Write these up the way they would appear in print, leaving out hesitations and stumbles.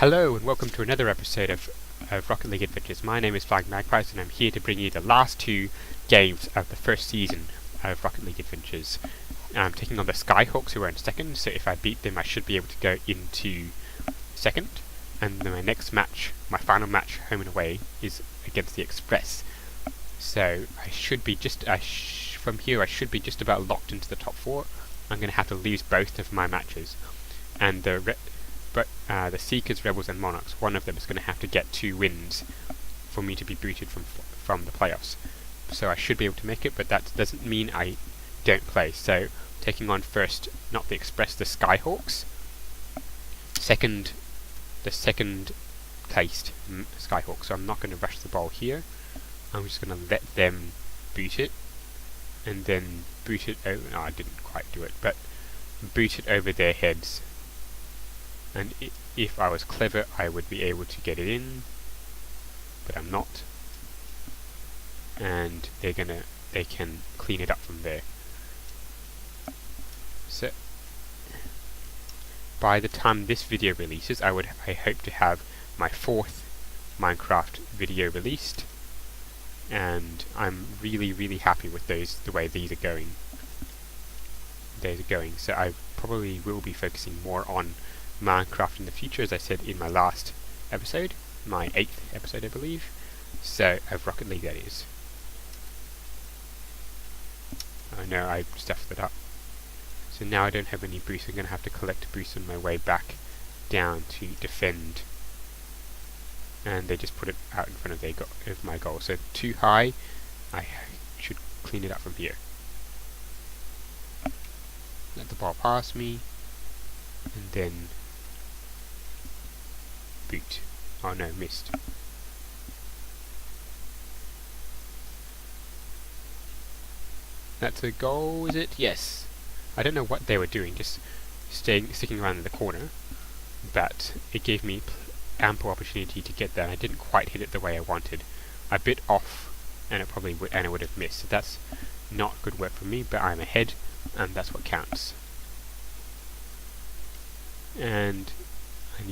Hello and welcome to another episode of Rocket League Adventures. My name is Flying Magpies and I'm here to bring you the last two games of the first season of Rocket League Adventures. I'm taking on the Skyhawks, who are in second, so if I beat them I should be able to go into second. And then my next match, my final match home and away, is against the Express. So I should be from here I should be just about locked into the top four. I'm going to have to lose both of my matches. And the Seekers, Rebels and Monarchs, one of them is going to have to get 2 wins for me to be booted from the playoffs. So I should be able to make it, but that doesn't mean I don't play. So taking on first, not the Express, the Skyhawks. Second, the second placed Skyhawks. So I'm not going to rush the ball here. I'm just going to let them boot it, and then boot it over. No, I didn't quite do it, but boot it over their heads. And if I was clever, I would be able to get it in, but I'm not. And they can clean it up from there. So by the time this video releases, I hope to have my 4th Minecraft video released, and I'm really happy with the way these are going. So I probably will be focusing more on Minecraft in the future, as I said in my last episode, my 8th episode I believe, so of Rocket League that is. I know I stuffed it up. So now I don't have any boosts. I'm going to have to collect boosts on my way back down to defend. And they just put it out in front of my goal. So too high, I should clean it up from here. Let the ball pass me, and then boot. Oh no, missed. That's a goal, is it? Yes. I don't know what they were doing, just sticking around in the corner, but it gave me ample opportunity to get there. I didn't quite hit it the way I wanted. I bit off, and it would have missed. So that's not good work for me, but I'm ahead, and that's what counts. And I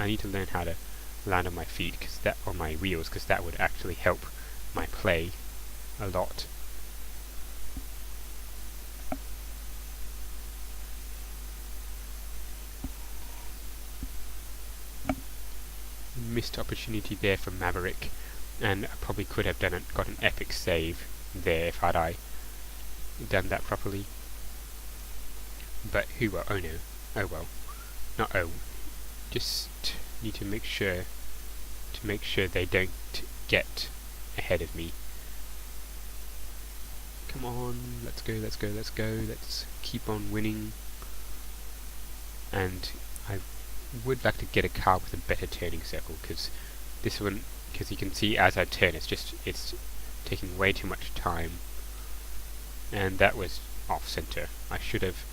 need to learn how to land on my feet, on my wheels, because that would actually help my play a lot. Missed opportunity there from Maverick, and I probably could have got an epic save there if I done that properly. But oh no, oh well, not oh. Just need to make sure they don't get ahead of me. Come on, let's go. Let's keep on winning. And I would like to get a car with a better turning circle, because this one, because you can see as I turn, it's taking way too much time. And that was off center. I should have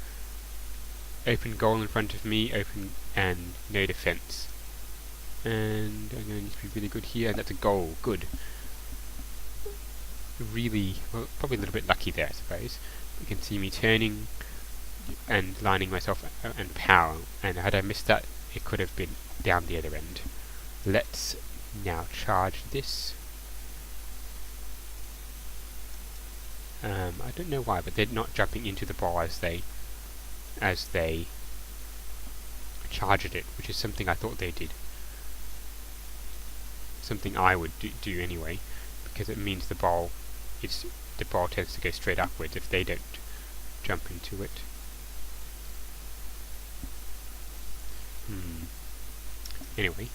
open goal in front of me, and no defense. And I'm going to need to be really good here, and that's a goal. Good. Really, well, probably a little bit lucky there, I suppose. You can see me turning and lining myself and power, and had I missed that, it could have been down the other end. Let's now charge this. I don't know why, but they're not jumping into the ball as they charged it, which is something I thought they did. Something I would do anyway, because it means the ball tends to go straight upwards if they don't jump into it. Anyway,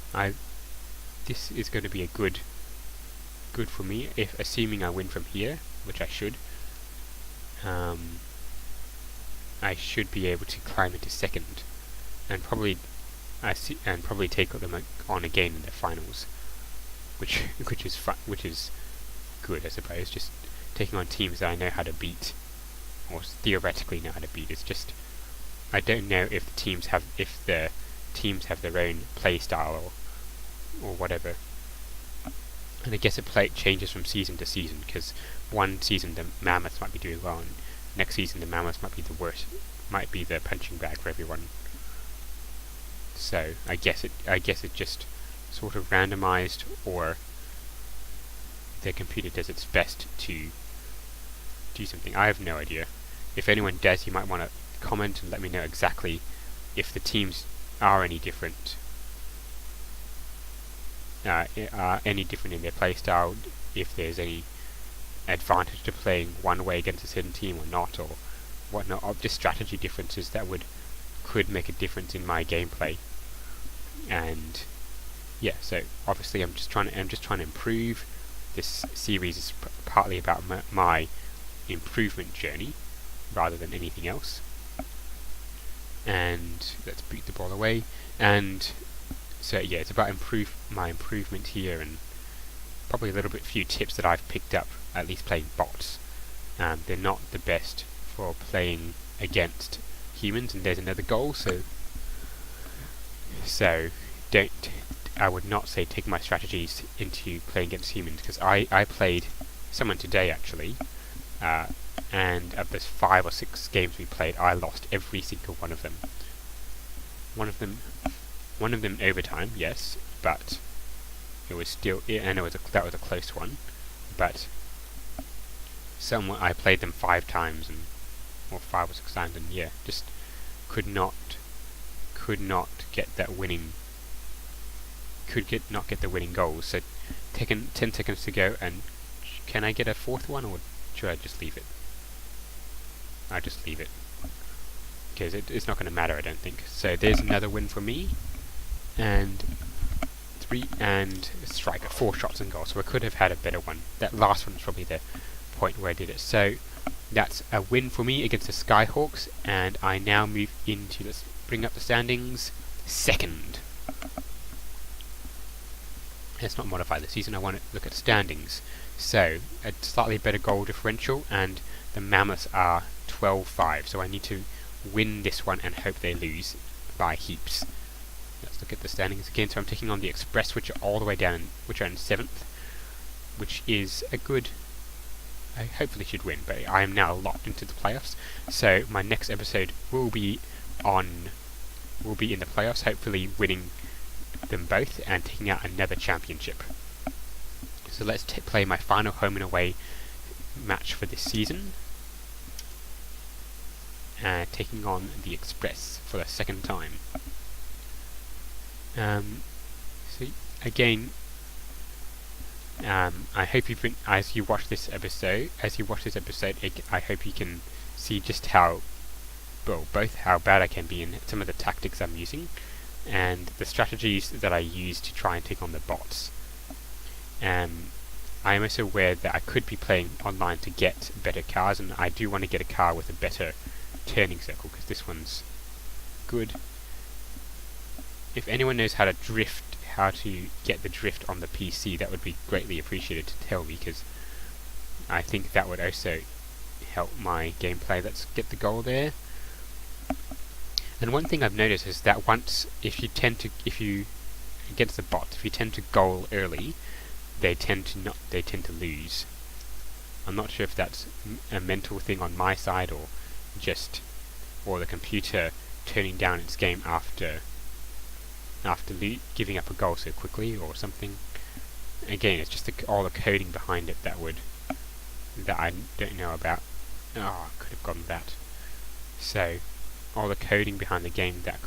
this is going to be a good for me, if assuming I win from here, which I should. I should be able to climb into second, and probably take them on again in the finals, which is good, I suppose. Just taking on teams that I know how to beat, or theoretically know how to beat. It's just I don't know if the teams have their own play style or whatever. And I guess it changes from season to season, because one season the Mammoths might be doing well, and next season the Mammoths might be the worst, might be the punching bag for everyone. So I guess it just sort of randomized, or the computer does its best to do something. I have no idea. If anyone does, you might want to comment and let me know exactly if the teams are any different. Are any different in their playstyle, if there's any advantage to playing one way against a certain team or not, or whatnot, or just strategy differences that could make a difference in my gameplay. And yeah, so obviously I'm just trying to improve. This series is partly about my improvement journey rather than anything else. And let's beat the ball away. And so yeah, it's about my improvement here, and probably a few tips that I've picked up, at least playing bots. They're not the best for playing against humans, and there's another goal, so I would not say take my strategies into playing against humans, because I played someone today actually, and of those 5 or 6 games we played, I lost every single one of them. One of them overtime, yes, but it was still, and that was a close one. But I played them 5 times, or 5 or 6 times, and yeah, just could not get that winning. Not get the winning goals. So taken 10 seconds to go, and can I get a 4th one, or should I just leave it? I'll just leave it, because it's not going to matter, I don't think. So there's another win for me, and 3 and striker, 4 shots and goal. So I could have had a better one. That last one was probably the point where I did it. So that's a win for me against the Skyhawks, and I now move into, let's bring up the standings, 2nd. Let's not modify the season, I want to look at standings. So a slightly better goal differential, and the Mammoths are 12-5, so I need to win this one and hope they lose by heaps. Let's look at the standings again. So I'm taking on the Express, which are all the way down, which are in 7th, which is a good, I hopefully should win, but I am now locked into the playoffs. So my next episode will be in the playoffs, hopefully winning them both and taking out another championship. So let's play my final home and away match for this season, taking on the Express for the 2nd time. So again, I hope as you watch this episode, I hope you can see just both how bad I can be and some of the tactics I'm using, and the strategies that I use to try and take on the bots. I am also aware that I could be playing online to get better cars, and I do want to get a car with a better turning circle, because this one's good. If anyone knows how to get the drift on the PC, that would be greatly appreciated to tell me, because I think that would also help my gameplay. Let's get the goal there. And one thing I've noticed is that if you against the bot, if you tend to goal early, they tend to lose. I'm not sure if that's a mental thing on my side, or the computer turning down its game after giving up a goal so quickly, or something. Again, it's just all the coding behind it that I don't know about. Oh, I could have gotten that. So all the coding behind the game that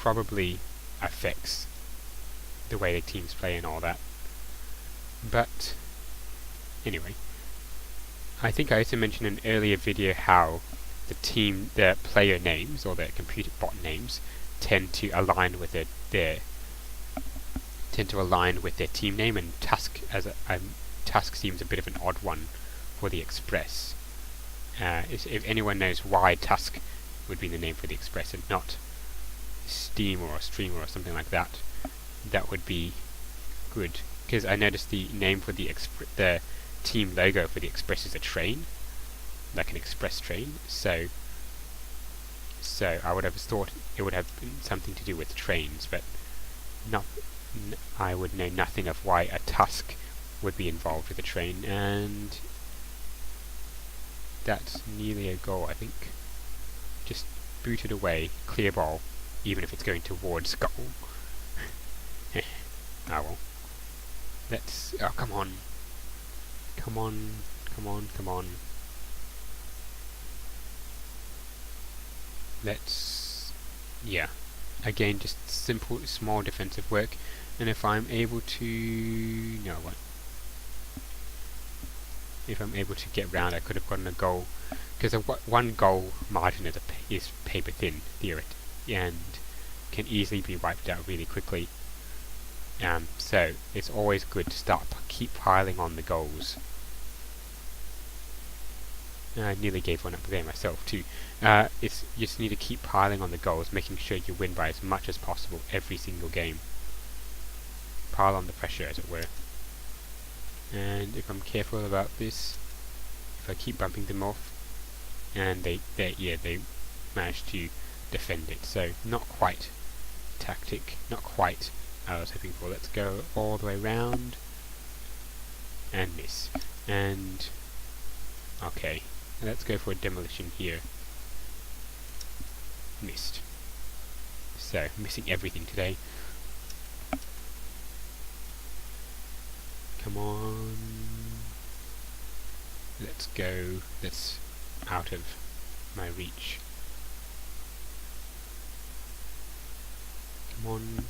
probably affects the way the teams play and all that. But anyway, I think I also mentioned in an earlier video how the player names, or their computer bot names, tend to align with their team name, and Tusk seems a bit of an odd one for the Express. If anyone knows why Tusk would be the name for the Express and not Steam or Streamer or something like that, that would be good, because I noticed the name for the team logo for the Express is a train, like an express train, so I would have thought it would have something to do with trains, but I would know nothing of why a Tusk would be involved with a train. And that's nearly a goal, I think. Just boot it away, clear ball, even if it's going towards goal. Oh well. Let's, oh come on. Come on, come on, come on. Let's, yeah. Again, just simple, small defensive work. And if I'm able to, no what? If I'm able to get round, I could have gotten a goal. Because a one goal margin is paper thin, theoretically, and can easily be wiped out really quickly. So it's always good to keep piling on the goals. I nearly gave one up there myself too. You just need to keep piling on the goals, making sure you win by as much as possible every single game. Pile on the pressure, as it were. And if I'm careful about this, if I keep bumping them off, and they managed to defend it. So not quite tactic, not quite I was hoping for. Let's go all the way round and miss. And okay, let's go for a demolition here. Missed. So missing everything today. Come on. Let's go. That's out of my reach. Come on.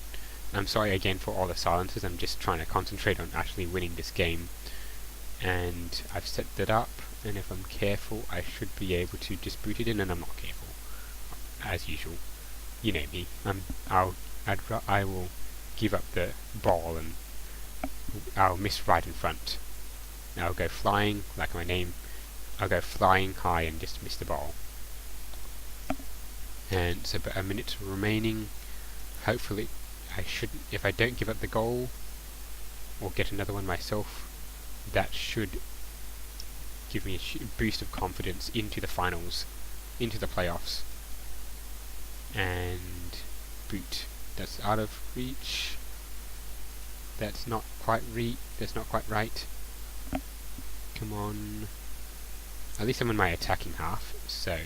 I'm sorry again for all the silences. I'm just trying to concentrate on actually winning this game. And I've set that up, and if I'm careful I should be able to just boot it in, and I'm not careful. As usual. You know me. I will give up the ball and I'll miss right in front. I'll go flying, like my name. I'll go flying high and just miss the ball. And so about a minute remaining. Hopefully I shouldn't, if I don't give up the goal or get another one myself, that should give me a boost of confidence into the finals, into the playoffs. And boot. That's out of reach. That's not quite right. Come on. At least I'm in my attacking half, so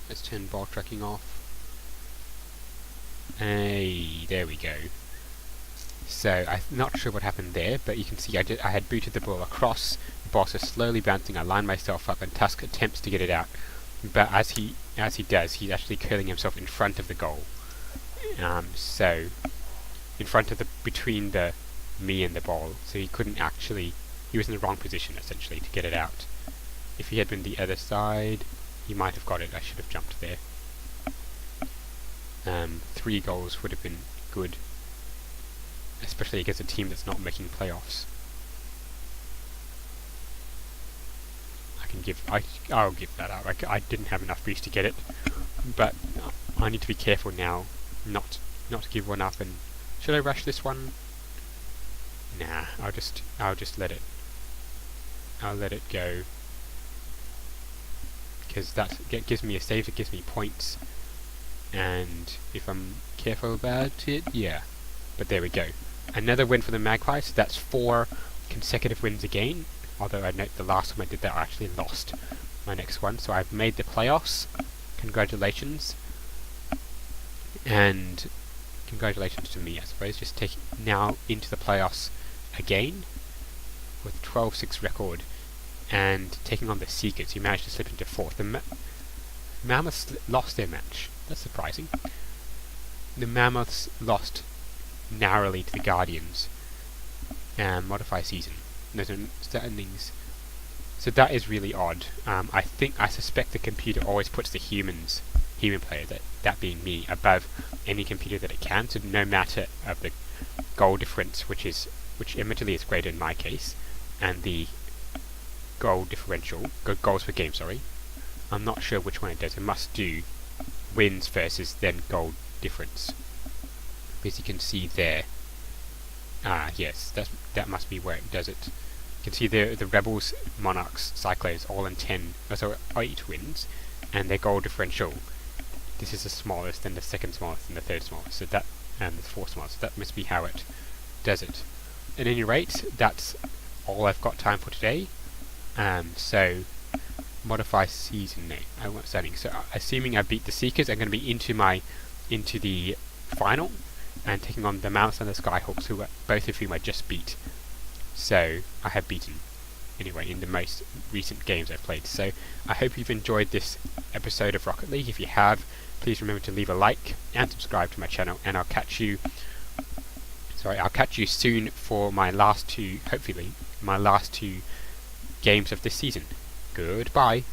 let's turn ball tracking off. Hey, there we go. So I'm not sure what happened there, but you can see I had booted the ball across. The ball is slowly bouncing. I line myself up, and Tusk attempts to get it out, but as he does, he's actually curling himself in front of the goal. So in front of between me and the ball, so he couldn't actually. He was in the wrong position essentially to get it out. If he had been the other side, he might have got it. I should have jumped there. 3 goals would have been good, especially against a team that's not making playoffs. I'll give that up. I didn't have enough boost to get it, but I need to be careful now, not to give one up. And should I rush this one? Nah, I'll just let it. I'll let it go, because that gives me a save. It gives me points, and if I'm careful about it, yeah. But there we go. Another win for the Magpies. That's 4 consecutive wins again. Although I note the last time I did that I actually lost my next one. So I've made the playoffs. Congratulations. And congratulations to me, I suppose. Just taking now into the playoffs again with a 12-6 record and taking on the Seekers, who managed to slip into 4th. The Mammoths lost their match. That's surprising. The Mammoths lost narrowly to the Guardians. Modify season. Those are standings. So that is really odd. I suspect the computer always puts the human player, that being me, above any computer that it can. So no matter of the goal difference, which admittedly is greater in my case, and the goal differential, goals per game, sorry. I'm not sure which one it does. It must do wins versus then goal difference. As you can see there. Yes, that must be where it does it. You can see the Rebels, Monarchs, Cyclones all in 8 wins, and their goal differential. This is the smallest, then the second smallest, and the third smallest. So that, and the fourth smallest. So that must be how it does it. At any rate, that's all I've got time for today. So modify season name. I want setting. So assuming I beat the Seekers, I'm going to be into the final and taking on the Mounts and the Skyhawks, who both of whom I just beat. So I have beaten anyway in the most recent games I've played. So I hope you've enjoyed this episode of Rocket League. If you have, please remember to leave a like and subscribe to my channel, and I'll catch you soon for my last two, hopefully my last two games of this season. Goodbye.